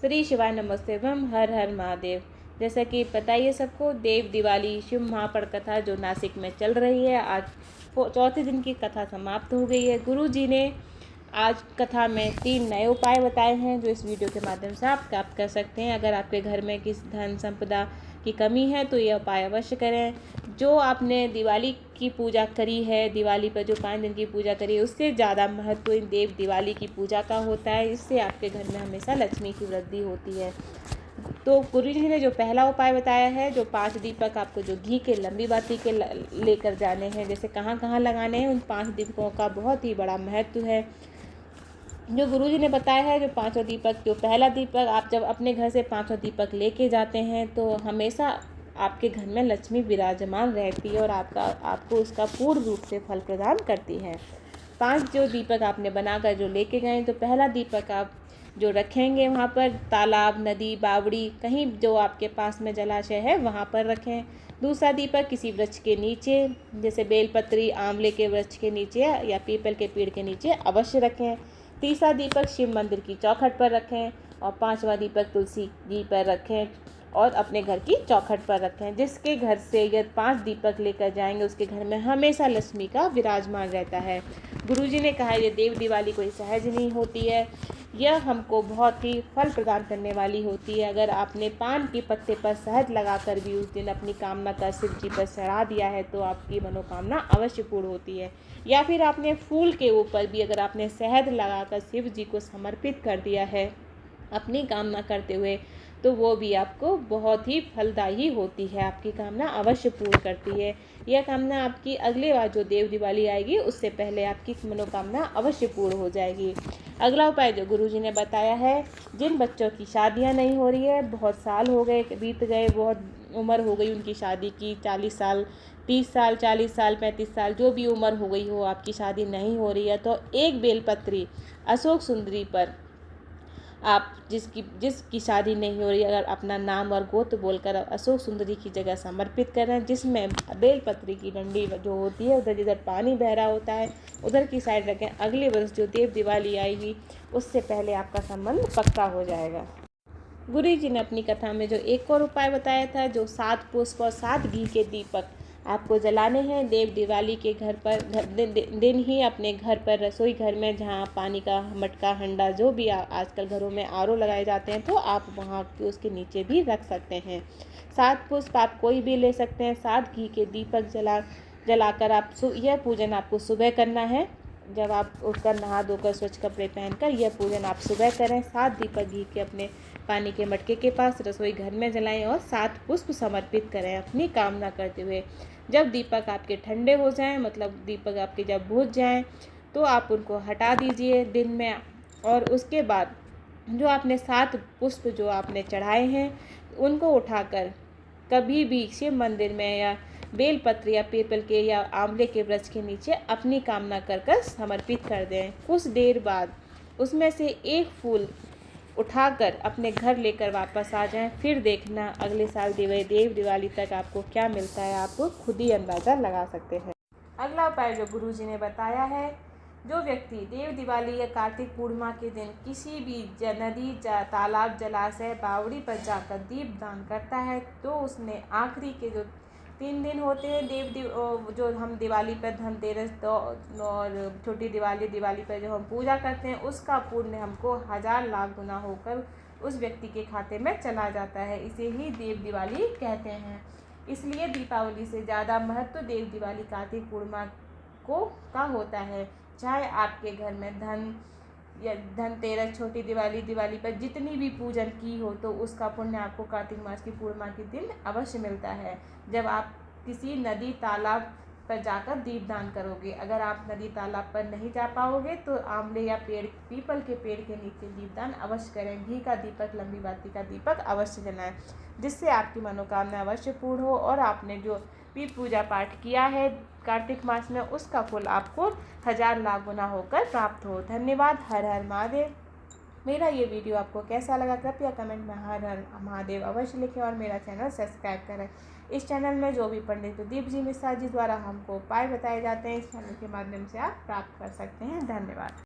श्री शिवाय नमस्तेभम, हर हर महादेव। जैसा कि पता ही है सबको, देव दिवाली शिव महापड़ कथा जो नासिक में चल रही है, आज चौथे दिन की कथा समाप्त हो गई है। गुरु जी ने आज कथा में 3 नए उपाय बताए हैं जो इस वीडियो के माध्यम से आप प्राप्त कर सकते हैं। अगर आपके घर में किस धन संपदा की कमी है तो ये उपाय अवश्य करें। जो आपने दिवाली की पूजा करी है, दिवाली पर जो 5 दिन की पूजा करी है, उससे ज़्यादा महत्व इन देव दिवाली की पूजा का होता है। इससे आपके घर में हमेशा लक्ष्मी की वृद्धि होती है। तो गुरु जी ने जो पहला उपाय बताया है, जो 5 दीपक आपको जो घी के लंबी बाती के लेकर जाने हैं, जैसे कहाँ कहाँ लगाने हैं, उन 5 दीपकों का बहुत ही बड़ा महत्व है। जो गुरुजी ने बताया है, जो 5 दीपक, जो पहला दीपक आप जब अपने घर से 5 दीपक लेके जाते हैं तो हमेशा आपके घर में लक्ष्मी विराजमान रहती है और आपको उसका पूर्ण रूप से फल प्रदान करती है। 5 जो दीपक आपने बनाकर जो लेके गए, तो पहला दीपक आप जो रखेंगे वहाँ पर तालाब, नदी, बावड़ी, कहीं जो आपके पास में जलाशय है वहाँ पर रखें। दूसरा दीपक किसी वृक्ष के नीचे, जैसे बेलपत्री, आंवले के वृक्ष के नीचे या पीपल के पेड़ के नीचे अवश्य रखें। तीसरा दीपक शिव मंदिर की चौखट पर रखें और 5वां दीपक तुलसी जी पर रखें और अपने घर की चौखट पर रखें। जिसके घर से यदि 5 दीपक लेकर जाएंगे उसके घर में हमेशा लक्ष्मी का विराजमान रहता है। गुरुजी ने कहा ये देव दिवाली कोई सहज नहीं होती है, यह हमको बहुत ही फल प्रदान करने वाली होती है। अगर आपने पान के पत्ते पर शहद लगाकर भी उस दिन अपनी कामना का शिव जी पर चढ़ा दिया है तो आपकी मनोकामना अवश्य पूर्ण होती है। या फिर आपने फूल के ऊपर भी अगर आपने शहद लगाकर शिव जी को समर्पित कर दिया है अपनी कामना करते हुए, तो वो भी आपको बहुत ही फलदायी होती है, आपकी कामना अवश्य पूर्ण करती है। यह कामना आपकी अगले बार जो देव दिवाली आएगी उससे पहले आपकी मनोकामना अवश्य पूर्ण हो जाएगी। अगला उपाय जो गुरुजी ने बताया है, जिन बच्चों की शादियां नहीं हो रही है, बहुत साल हो गए, बीत गए, बहुत उम्र हो गई उनकी शादी की, 40 साल, 30 साल, 40 साल, 35 साल, जो भी उम्र हो गई हो, आपकी शादी नहीं हो रही है, तो एक बेलपत्री अशोक सुंदरी पर आप जिसकी शादी नहीं हो रही, अगर अपना नाम और गोत्र बोलकर अशोक सुंदरी की जगह समर्पित करें, जिसमें बेलपत्री की डंडी जो होती है उधर जिधर पानी बह रहा होता है उधर की साइड रखें। अगले वर्ष जो देव दिवाली आएगी उससे पहले आपका संबंध पक्का हो जाएगा। गुरु जी ने अपनी कथा में जो एक और उपाय बताया था, जो 7 पुष्प और 7 घी के दीपक आपको जलाने हैं देव दिवाली के घर पर दिन ही अपने घर पर, रसोई घर में, जहाँ पानी का मटका, हंडा, जो भी आजकल घरों में आरओ लगाए जाते हैं, तो आप वहाँ के उसके नीचे भी रख सकते हैं। 7 पुष्प आप कोई भी ले सकते हैं। 7 घी के दीपक जलाकर आप यह पूजन आपको सुबह करना है। जब आप उठकर नहा धोकर स्वच्छ कपड़े पहनकर यह पूजन आप सुबह करें। 7 दीपक घी के अपने पानी के मटके के पास रसोई घर में जलाएं और 7 पुष्प समर्पित करें अपनी कामना करते हुए। जब दीपक आपके ठंडे हो जाएं, मतलब दीपक आपके जब बुझ जाएं, तो आप उनको हटा दीजिए दिन में। और उसके बाद जो आपने 7 पुष्प जो आपने चढ़ाए हैं उनको उठाकर कभी भी शिव मंदिर में या बेलपत्र या पीपल के या आंवले के वृक्ष के नीचे अपनी कामना कर समर्पित कर दें। कुछ देर बाद उसमें से एक फूल उठाकर अपने घर लेकर वापस आ जाएं। फिर देखना अगले साल देव दिवाली तक आपको क्या मिलता है, आपको खुद ही अंदाज़ा लगा सकते हैं। अगला उपाय जो गुरुजी ने बताया है, जो व्यक्ति देव दिवाली या कार्तिक पूर्णिमा के दिन किसी भी नदी, तालाब, जलाशय, बावड़ी पर जाकर दीप दान करता है, तो उसने आखिरी के जो 3 दिन होते हैं जो हम दिवाली पर धनतेरस और छोटी दिवाली पर जो हम पूजा करते हैं, उसका पुण्य हमको 1000 लाख गुना होकर उस व्यक्ति के खाते में चला जाता है। इसे ही देव दिवाली कहते हैं। इसलिए दीपावली से ज़्यादा महत्व देव दिवाली, कार्तिक पूर्णिमा का होता है। चाहे आपके घर में धनतेरस, छोटी दिवाली पर जितनी भी पूजन की हो, तो उसका पुण्य आपको कार्तिक मास की पूर्णिमा के दिन अवश्य मिलता है, जब आप किसी नदी, तालाब पर जाकर दीपदान करोगे। अगर आप नदी, तालाब पर नहीं जा पाओगे तो आंवले या पीपल के पेड़ के नीचे दीपदान अवश्य करें। घी का दीपक, लंबी बाती का दीपक अवश्य जलाएं, जिससे आपकी मनोकामना अवश्य पूर्ण हो और आपने जो भी पूजा पाठ किया है कार्तिक मास में उसका फल आपको 1000 लाख गुना होकर प्राप्त हो। धन्यवाद। हर हर महादेव। मेरा ये वीडियो आपको कैसा लगा कृपया कमेंट में हर हर महादेव अवश्य लिखें और मेरा चैनल सब्सक्राइब करें। इस चैनल में जो भी पंडित प्रदीप जी मिश्रा जी द्वारा हमको उपाय बताए जाते हैं, इस चैनल के माध्यम से आप प्राप्त कर सकते हैं। धन्यवाद।